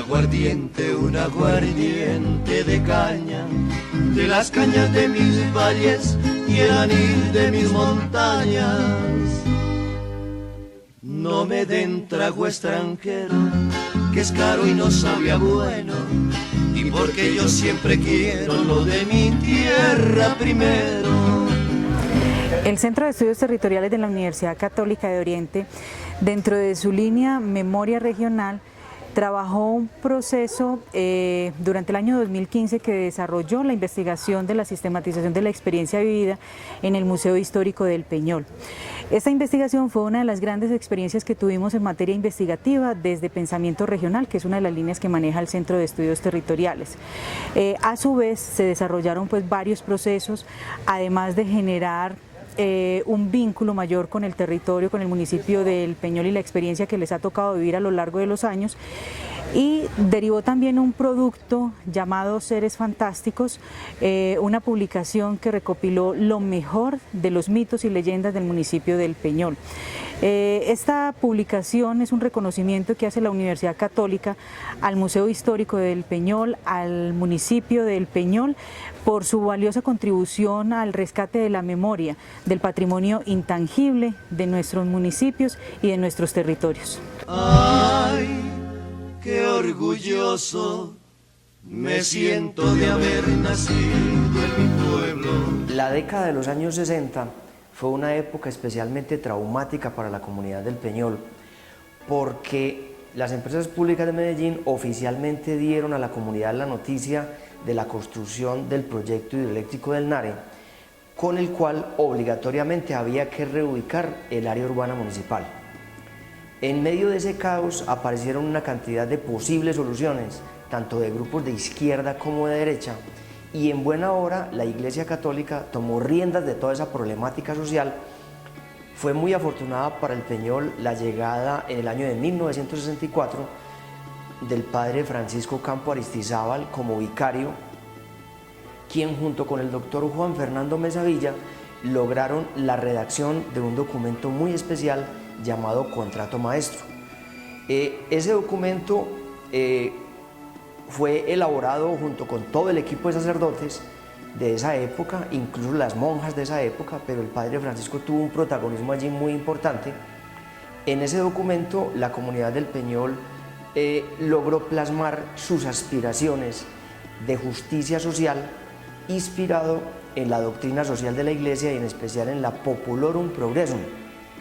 un aguardiente de caña, de las cañas de mis valles y el anil de mis montañas. No me den trago extranjero, que es caro y no sabe a bueno, y porque yo siempre quiero lo de mi tierra primero. El Centro de Estudios Territoriales de la Universidad Católica de Oriente, dentro de su línea Memoria Regional, trabajó un proceso durante el año 2015 que desarrolló la investigación de la sistematización de la experiencia vivida en el Museo Histórico del Peñol. Esta investigación fue una de las grandes experiencias que tuvimos en materia investigativa desde Pensamiento Regional, que es una de las líneas que maneja el Centro de Estudios Territoriales. A su vez se desarrollaron pues varios procesos, además de generar un vínculo mayor con el territorio, con el municipio del Peñol y la experiencia que les ha tocado vivir a lo largo de los años. Y derivó también un producto llamado Seres Fantásticos, una publicación que recopiló lo mejor de los mitos y leyendas del municipio del Peñol. Esta publicación es un reconocimiento que hace la Universidad Católica al Museo Histórico del Peñol, al municipio del Peñol, por su valiosa contribución al rescate de la memoria, del patrimonio intangible de nuestros municipios y de nuestros territorios. Ay, qué orgulloso me siento de haber nacido en mi pueblo. La década de los años 60 fue una época especialmente traumática para la comunidad del Peñol, porque las empresas públicas de Medellín oficialmente dieron a la comunidad la noticia de la construcción del proyecto hidroeléctrico del Nare, con el cual obligatoriamente había que reubicar el área urbana municipal. En medio de ese caos aparecieron una cantidad de posibles soluciones, tanto de grupos de izquierda como de derecha, y en buena hora la Iglesia Católica tomó riendas de toda esa problemática social. Fue muy afortunada para el Peñol la llegada en el año de 1964 del padre Francisco Campo Aristizábal como vicario, quien junto con el doctor Juan Fernando Mesa Villa lograron la redacción de un documento muy especial llamado Contrato Maestro. Ese documento fue elaborado junto con todo el equipo de sacerdotes de esa época, incluso las monjas de esa época, pero el padre Francisco tuvo un protagonismo allí muy importante. En ese documento la comunidad del Peñol logró plasmar sus aspiraciones de justicia social inspirado en la doctrina social de la Iglesia y en especial en la Populorum Progressum,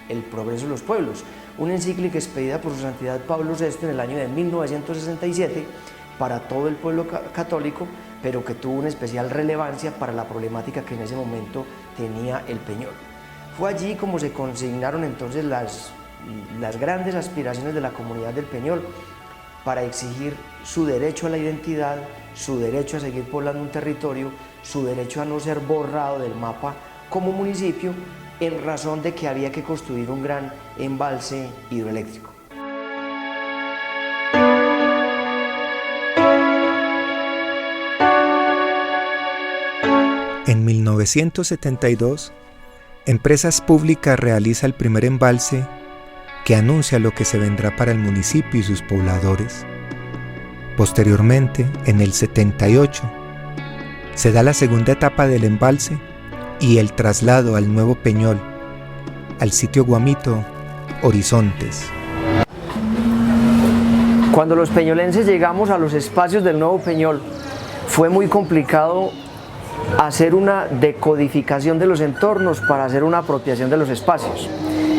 el progreso de los pueblos, una encíclica expedida por su santidad Pablo VI en el año de 1967 para todo el pueblo católico, pero que tuvo una especial relevancia para la problemática que en ese momento tenía el Peñol. Fue allí como se consignaron entonces las grandes aspiraciones de la comunidad del Peñol para exigir su derecho a la identidad, su derecho a seguir poblando un territorio, su derecho a no ser borrado del mapa como municipio, en razón de que había que construir un gran embalse hidroeléctrico. En 1972, Empresas Públicas realiza el primer embalse que anuncia lo que se vendrá para el municipio y sus pobladores. Posteriormente, en el 78, se da la segunda etapa del embalse y el traslado al nuevo Peñol, al sitio Guamito, Horizontes. Cuando los peñolenses llegamos a los espacios del nuevo Peñol, fue muy complicado hacer una decodificación de los entornos para hacer una apropiación de los espacios.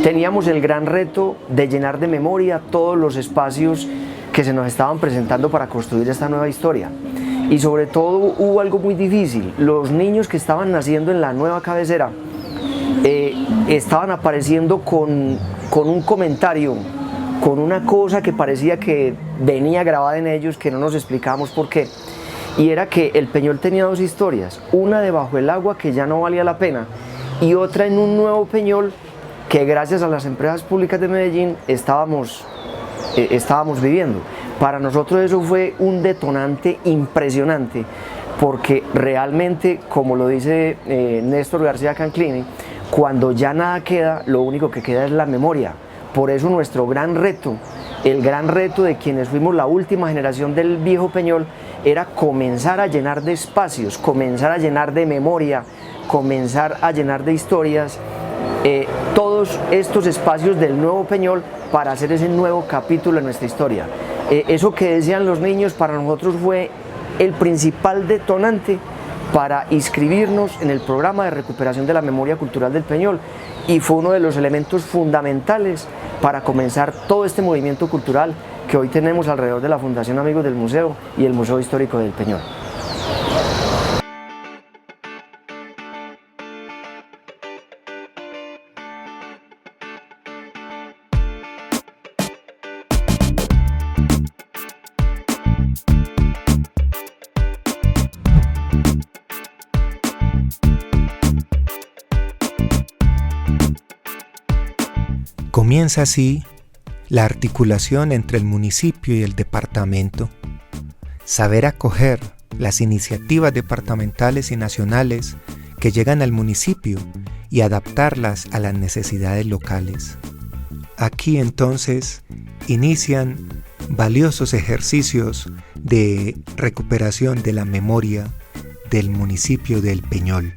Teníamos el gran reto de llenar de memoria todos los espacios que se nos estaban presentando para construir esta nueva historia. Y sobre todo hubo algo muy difícil: los niños que estaban naciendo en la nueva cabecera estaban apareciendo con un comentario, con una cosa que parecía que venía grabada en ellos, que no nos explicábamos por qué. Y era que el Peñol tenía dos historias, una debajo del agua que ya no valía la pena y otra en un nuevo Peñol que gracias a las empresas públicas de Medellín estábamos viviendo. Para nosotros eso fue un detonante impresionante, porque realmente, como lo dice Néstor García Canclini, cuando ya nada queda, lo único que queda es la memoria, Por eso nuestro gran reto, el gran reto de quienes fuimos la última generación del viejo Peñol, era comenzar a llenar de espacios, comenzar a llenar de memoria, comenzar a llenar de historias todos estos espacios del nuevo Peñol para hacer ese nuevo capítulo en nuestra historia. Eso que decían los niños para nosotros fue el principal detonante para inscribirnos en el programa de recuperación de la memoria cultural del Peñol, y fue uno de los elementos fundamentales para comenzar todo este movimiento cultural que hoy tenemos alrededor de la Fundación Amigos del Museo y el Museo Histórico del Peñol. Comienza así la articulación entre el municipio y el departamento, saber acoger las iniciativas departamentales y nacionales que llegan al municipio y adaptarlas a las necesidades locales. Aquí entonces inician valiosos ejercicios de recuperación de la memoria del municipio del Peñol.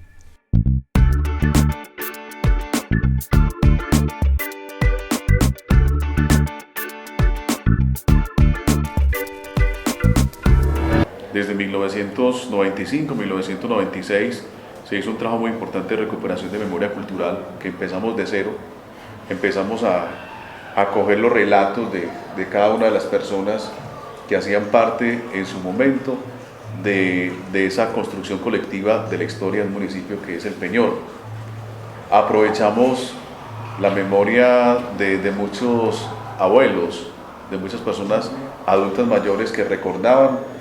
Desde 1995-1996 se hizo un trabajo muy importante de recuperación de memoria cultural, que empezamos de cero. Empezamos a coger los relatos de cada una de las personas que hacían parte en su momento de esa construcción colectiva de la historia del municipio que es el Peñol. Aprovechamos la memoria de muchos abuelos, de muchas personas adultas mayores que recordaban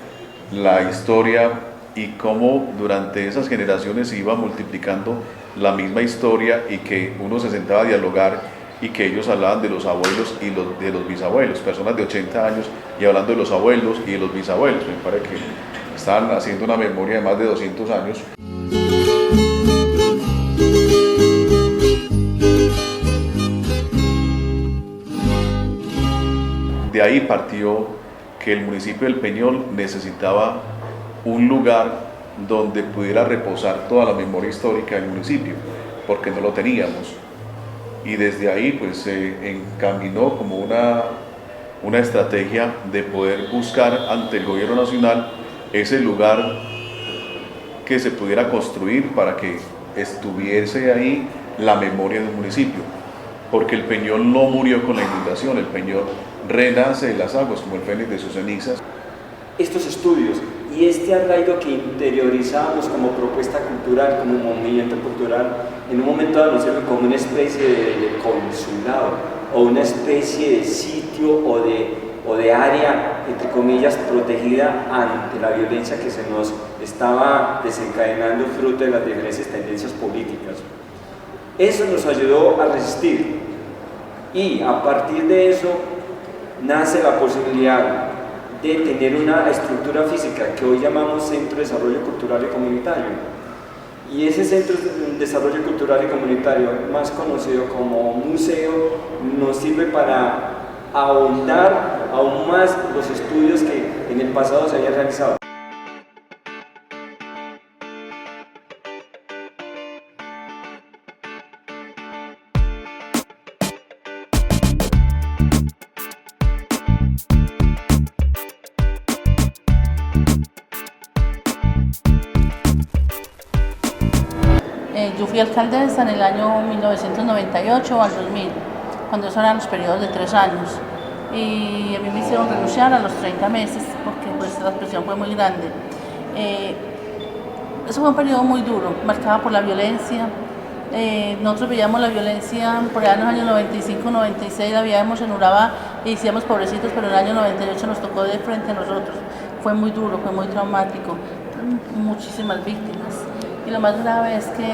la historia y cómo durante esas generaciones se iba multiplicando la misma historia, y que uno se sentaba a dialogar y que ellos hablaban de los abuelos y de los bisabuelos, personas de 80 años y hablando de los abuelos y de los bisabuelos. Me parece que estaban haciendo una memoria de más de 200 años. De ahí partió que el municipio del Peñol necesitaba un lugar donde pudiera reposar toda la memoria histórica del municipio, porque no lo teníamos. Y desde ahí pues se encaminó como una estrategia de poder buscar ante el gobierno nacional ese lugar que se pudiera construir para que estuviese ahí la memoria del municipio, porque el Peñol no murió con la inundación, el Peñol renace de las aguas como el fénix de sus cenizas. Estos estudios y este arraigo que interiorizamos como propuesta cultural, como movimiento cultural, en un momento dado nos sirve como una especie de consulado o una especie de sitio o de área, entre comillas, protegida ante la violencia que se nos estaba desencadenando fruto de las diferentes tendencias políticas. Eso nos ayudó a resistir, y a partir de eso nace la posibilidad de tener una estructura física que hoy llamamos Centro de Desarrollo Cultural y Comunitario. Y ese Centro de Desarrollo Cultural y Comunitario, más conocido como museo, nos sirve para ahondar aún más los estudios que en el pasado se habían realizado. Yo fui alcaldesa en el año 1998 al 2000, cuando esos eran los periodos de 3 años. Y a mí me hicieron renunciar a los 30 meses porque pues, la presión fue muy grande. Eso fue un periodo muy duro, marcado por la violencia. Nosotros veíamos la violencia por allá en los años 95, 96, la veíamos en Urabá y decíamos pobrecitos, pero en el año 98 nos tocó de frente a nosotros. Fue muy duro, fue muy traumático, muchísimas víctimas. Y lo más grave es que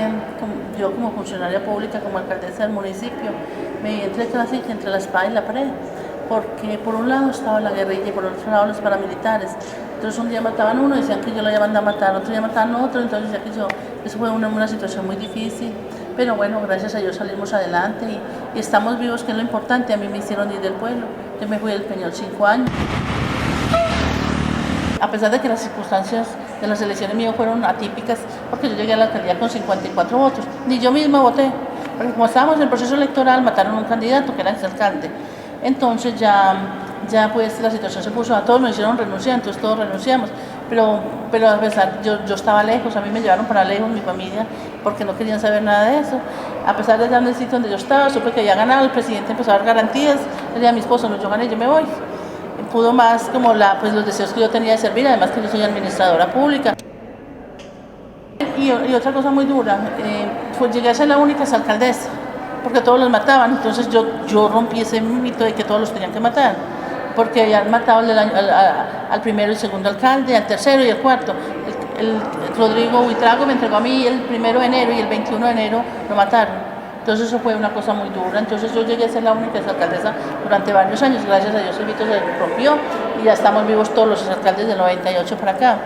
yo como funcionaria pública, como alcaldesa del municipio, me vi entre la espada y la pared, porque por un lado estaba la guerrilla y por otro lado los paramilitares. Entonces un día mataban uno, decían que yo lo iban a matar, otro día mataban otro, entonces decían que eso fue una situación muy difícil, pero bueno, gracias a Dios salimos adelante y estamos vivos, que es lo importante. A mí me hicieron ir del pueblo, yo me fui del Peñol 5 años. A pesar de que las circunstancias de las elecciones mías fueron atípicas, porque yo llegué a la alcaldía con 54 votos, ni yo misma voté, porque como estábamos en el proceso electoral, mataron a un candidato que era exalcalde. Entonces ya pues la situación se puso, a todos nos hicieron renunciar, entonces todos renunciamos, pero a pesar, yo estaba lejos, a mí me llevaron para lejos mi familia, porque no querían saber nada de eso. A pesar de estar en el sitio donde yo estaba, supe que había ganado, el presidente empezó a dar garantías, le dije a mi esposo, no, yo gané, yo me voy. Pudo más como pues los deseos que yo tenía de servir, además que yo soy administradora pública. Y otra cosa muy dura, pues llegué a ser la única alcaldesa, porque todos los mataban, entonces yo rompí ese mito de que todos los tenían que matar, porque habían matado al primero y segundo alcalde, al tercero y al cuarto. El Rodrigo Buitrago me entregó a mí el 1 de enero y el 21 de enero lo mataron. Entonces eso fue una cosa muy dura, entonces yo llegué a ser la única alcaldesa durante varios años, gracias a Dios el mito se rompió y ya estamos vivos todos los alcaldes del 98 para acá.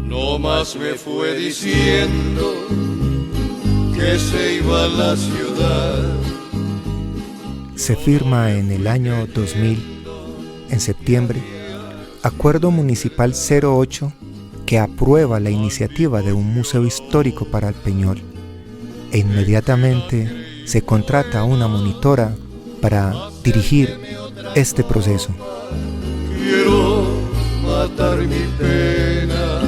No más me fue diciendo que se iba a la ciudad. Se firma en el año 2000, en septiembre, Acuerdo Municipal 08 que aprueba la iniciativa de un museo histórico para el Peñol e inmediatamente se contrata a una monitora para dirigir este proceso. Quiero matar mi pena.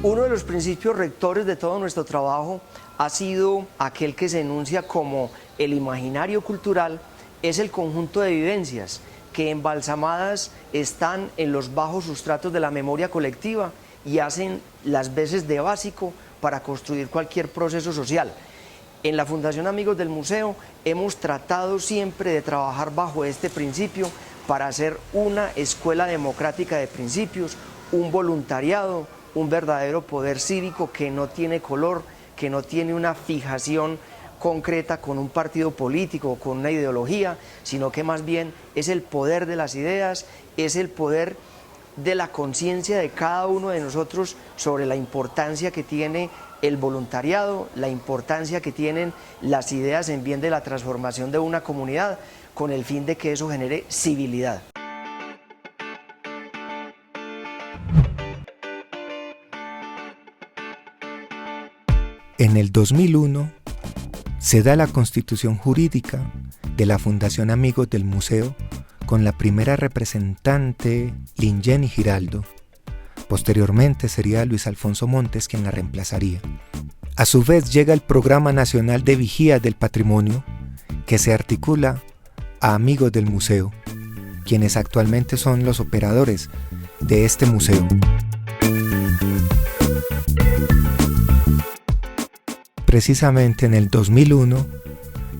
Uno de los principios rectores de todo nuestro trabajo ha sido aquel que se enuncia como el imaginario cultural, es el conjunto de vivencias que embalsamadas están en los bajos sustratos de la memoria colectiva y hacen las veces de básico para construir cualquier proceso social. En la Fundación Amigos del Museo hemos tratado siempre de trabajar bajo este principio para hacer una escuela democrática de principios, un voluntariado, un verdadero poder cívico que no tiene color, que no tiene una fijación concreta con un partido político o con una ideología, sino que más bien es el poder de las ideas, es el poder de la conciencia de cada uno de nosotros sobre la importancia que tiene el voluntariado, la importancia que tienen las ideas en bien de la transformación de una comunidad, con el fin de que eso genere civilidad. En el 2001 se da la constitución jurídica de la Fundación Amigos del Museo con la primera representante Lingeni Giraldo. Posteriormente sería Luis Alfonso Montes quien la reemplazaría. A su vez llega el Programa Nacional de Vigía del Patrimonio, que se articula a Amigos del Museo, quienes actualmente son los operadores de este museo. Precisamente en el 2001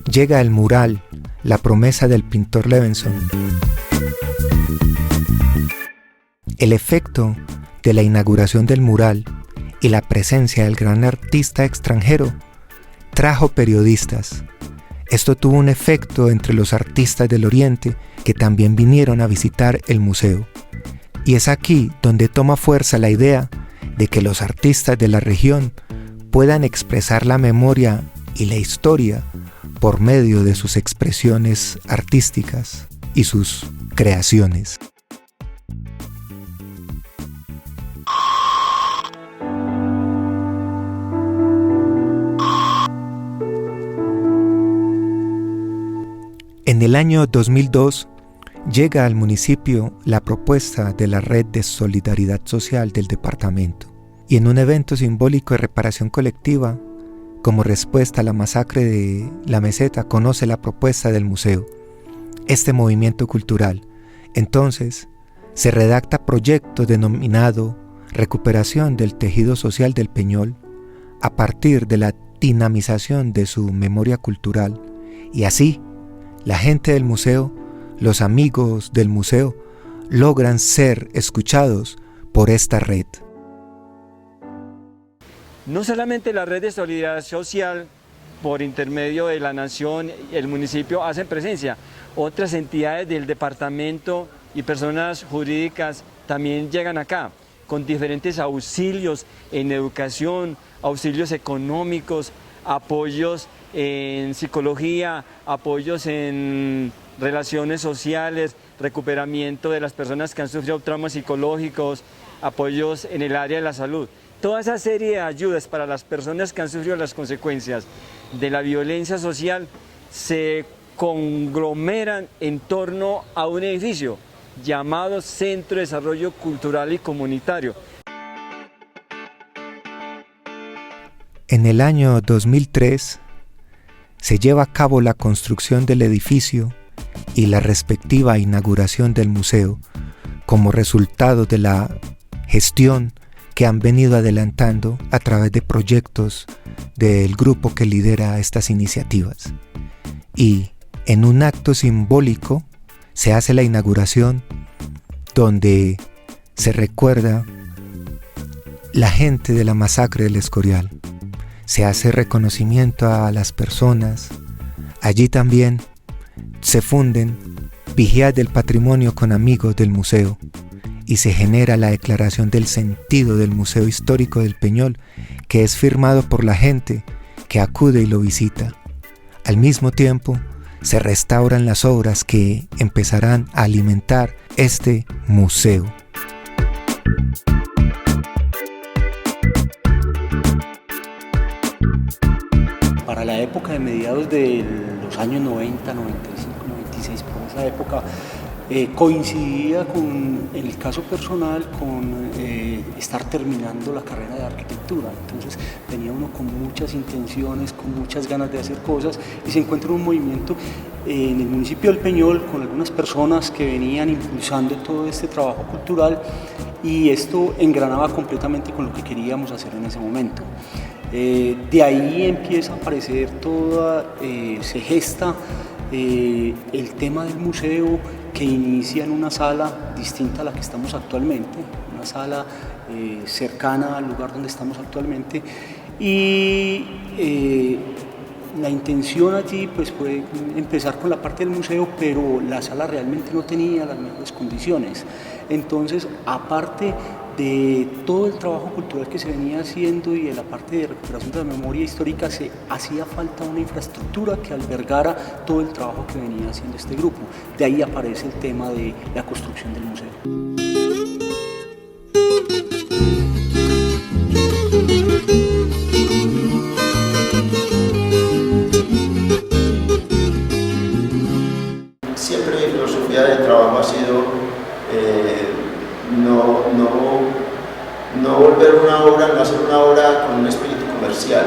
llega el mural La promesa del pintor Levenson. El efecto de la inauguración del mural y la presencia del gran artista extranjero trajo periodistas. Esto tuvo un efecto entre los artistas del Oriente que también vinieron a visitar el museo. Y es aquí donde toma fuerza la idea de que los artistas de la región puedan expresar la memoria y la historia por medio de sus expresiones artísticas y sus creaciones. En el año 2002 llega al municipio la propuesta de la Red de Solidaridad Social del departamento. Y en un evento simbólico de reparación colectiva, como respuesta a la masacre de La Meseta, conoce la propuesta del museo, este movimiento cultural. Entonces, se redacta proyecto denominado Recuperación del Tejido Social del Peñol, a partir de la dinamización de su memoria cultural. Y así, la gente del museo, los amigos del museo, logran ser escuchados por esta red. No solamente la red de solidaridad social por intermedio de la nación y el municipio hacen presencia, otras entidades del departamento y personas jurídicas también llegan acá con diferentes auxilios en educación, auxilios económicos, apoyos en psicología, apoyos en relaciones sociales, recuperamiento de las personas que han sufrido traumas psicológicos, apoyos en el área de la salud. Toda esa serie de ayudas para las personas que han sufrido las consecuencias de la violencia social se conglomeran en torno a un edificio llamado Centro de Desarrollo Cultural y Comunitario. En el año 2003 se lleva a cabo la construcción del edificio y la respectiva inauguración del museo como resultado de la gestión que han venido adelantando a través de proyectos del grupo que lidera estas iniciativas. Y en un acto simbólico se hace la inauguración donde se recuerda la gente de la masacre del Escorial. Se hace reconocimiento a las personas. Allí también se funden Vigías del Patrimonio con amigos del museo y se genera la declaración del sentido del Museo Histórico del Peñol, que es firmado por la gente que acude y lo visita. Al mismo tiempo, se restauran las obras que empezarán a alimentar este museo. Para la época de mediados de los años 90, 95, 96, por esa época, coincidía con, en el caso personal, con estar terminando la carrera de arquitectura. Entonces venía uno con muchas intenciones, con muchas ganas de hacer cosas, y se encuentra un movimiento en el municipio del Peñol con algunas personas que venían impulsando todo este trabajo cultural, y esto engranaba completamente con lo que queríamos hacer en ese momento. De ahí empieza a aparecer se gesta el tema del museo, que inicia en una sala distinta a la que estamos actualmente, una sala cercana al lugar donde estamos actualmente, y la intención allí pues fue empezar con la parte del museo, pero la sala realmente no tenía las mejores condiciones. Entonces, aparte de todo el trabajo cultural que se venía haciendo y de la parte de recuperación de la memoria histórica, se hacía falta una infraestructura que albergara todo el trabajo que venía haciendo este grupo. De ahí aparece el tema de la construcción del museo. Siempre mi filosofía de trabajo ha sido no volver una obra, no hacer una obra con un espíritu comercial,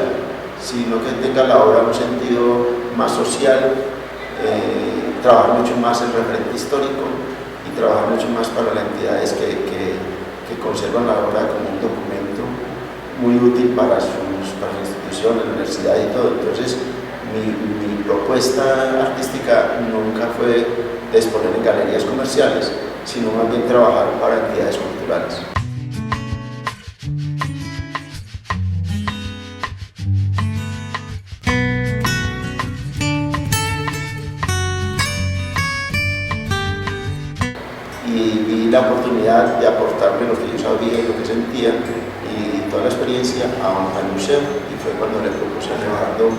sino que tenga la obra un sentido más social, trabajar mucho más el referente histórico y trabajar mucho más para las entidades que conservan la obra como un documento muy útil para su institución, la universidad y todo. Entonces, mi propuesta artística nunca fue de exponer en galerías comerciales, sino más bien trabajar para entidades culturales. Y vi la oportunidad de aportarle lo que yo sabía y lo que sentía y toda la experiencia al museo, y fue cuando le propuse a Leonardo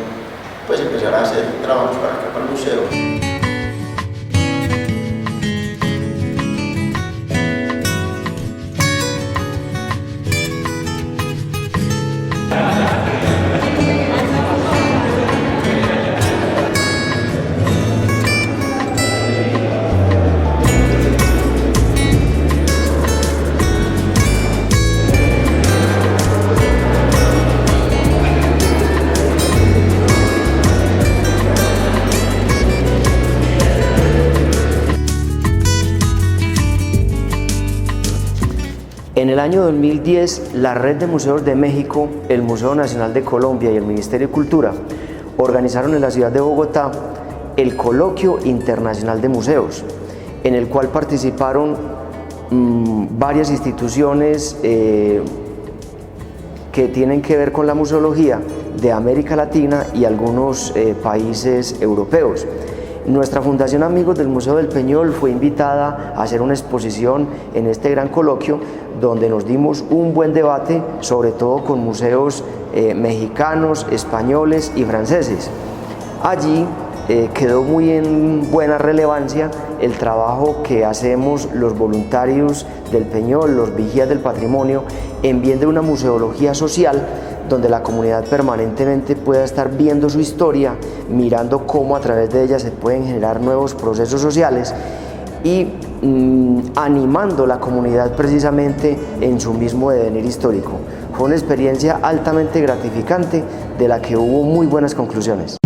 pues empezar a hacer trabajos para el museo. En el año 2010, la Red de Museos de México, el Museo Nacional de Colombia y el Ministerio de Cultura organizaron en la ciudad de Bogotá el Coloquio Internacional de Museos, en el cual participaron varias instituciones que tienen que ver con la museología de América Latina y algunos países europeos. Nuestra Fundación Amigos del Museo del Peñol fue invitada a hacer una exposición en este gran coloquio donde nos dimos un buen debate, sobre todo con museos mexicanos, españoles y franceses. Allí quedó muy en buena relevancia el trabajo que hacemos los voluntarios del Peñol, los vigías del patrimonio, en bien de una museología social donde la comunidad permanentemente pueda estar viendo su historia, mirando cómo a través de ella se pueden generar nuevos procesos sociales y animando la comunidad precisamente en su mismo devenir histórico. Fue una experiencia altamente gratificante de la que hubo muy buenas conclusiones.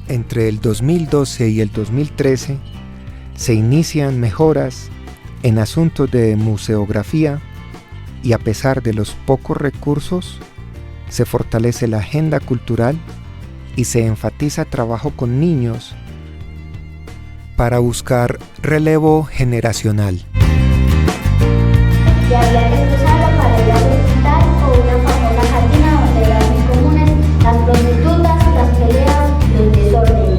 Entre el 2012 y el 2013 se inician mejoras en asuntos de museografía y a pesar de los pocos recursos, se fortalece la agenda cultural y se enfatiza trabajo con niños para buscar relevo generacional. Y había que cruzarlo para ir al hospital o una famosa cantina donde eran muy comunes las prostitutas, las peleas y los desórdenes.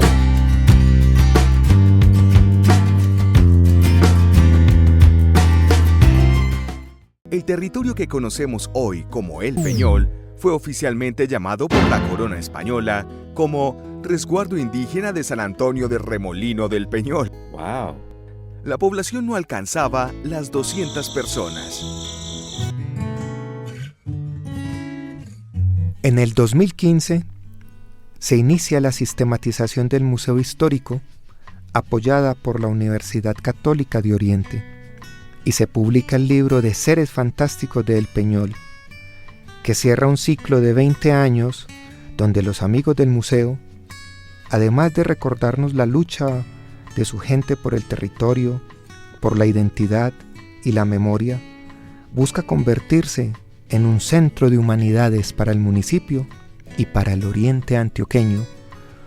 El territorio que conocemos hoy como El Peñol fue oficialmente llamado por la corona española como Resguardo Indígena de San Antonio de Remolino del Peñol. ¡Wow! La población no alcanzaba las 200 personas. En el 2015 se inicia la sistematización del Museo Histórico apoyada por la Universidad Católica de Oriente y se publica el libro de Seres Fantásticos de El Peñol, que cierra un ciclo de 20 años donde los amigos del museo, además de recordarnos la lucha de su gente por el territorio, por la identidad y la memoria, busca convertirse en un centro de humanidades para el municipio y para el oriente antioqueño,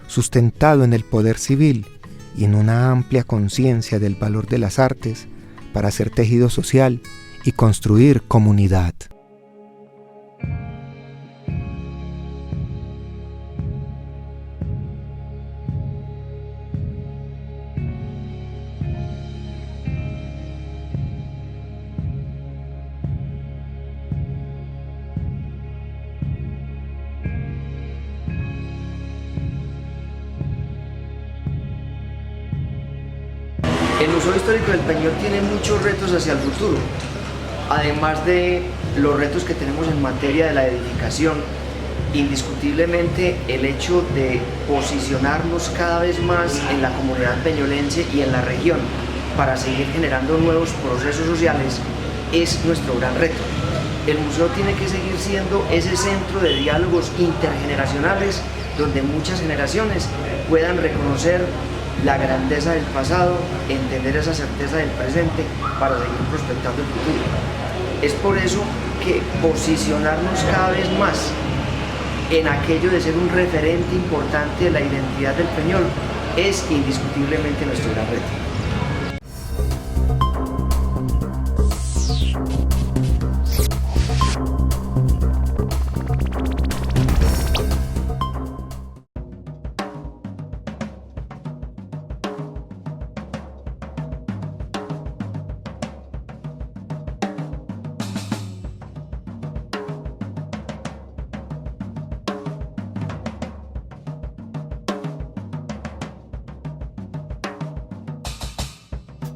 sustentado en el poder civil y en una amplia conciencia del valor de las artes para hacer tejido social y construir comunidad. El Museo Histórico del Peñol tiene muchos retos hacia el futuro, además de los retos que tenemos en materia de la edificación. Indiscutiblemente el hecho de posicionarnos cada vez más en la comunidad peñolense y en la región para seguir generando nuevos procesos sociales es nuestro gran reto. El museo tiene que seguir siendo ese centro de diálogos intergeneracionales donde muchas generaciones puedan reconocer la grandeza del pasado, entender esa certeza del presente para seguir prospectando el futuro. Es por eso que posicionarnos cada vez más en aquello de ser un referente importante de la identidad del Peñol es indiscutiblemente nuestro gran reto.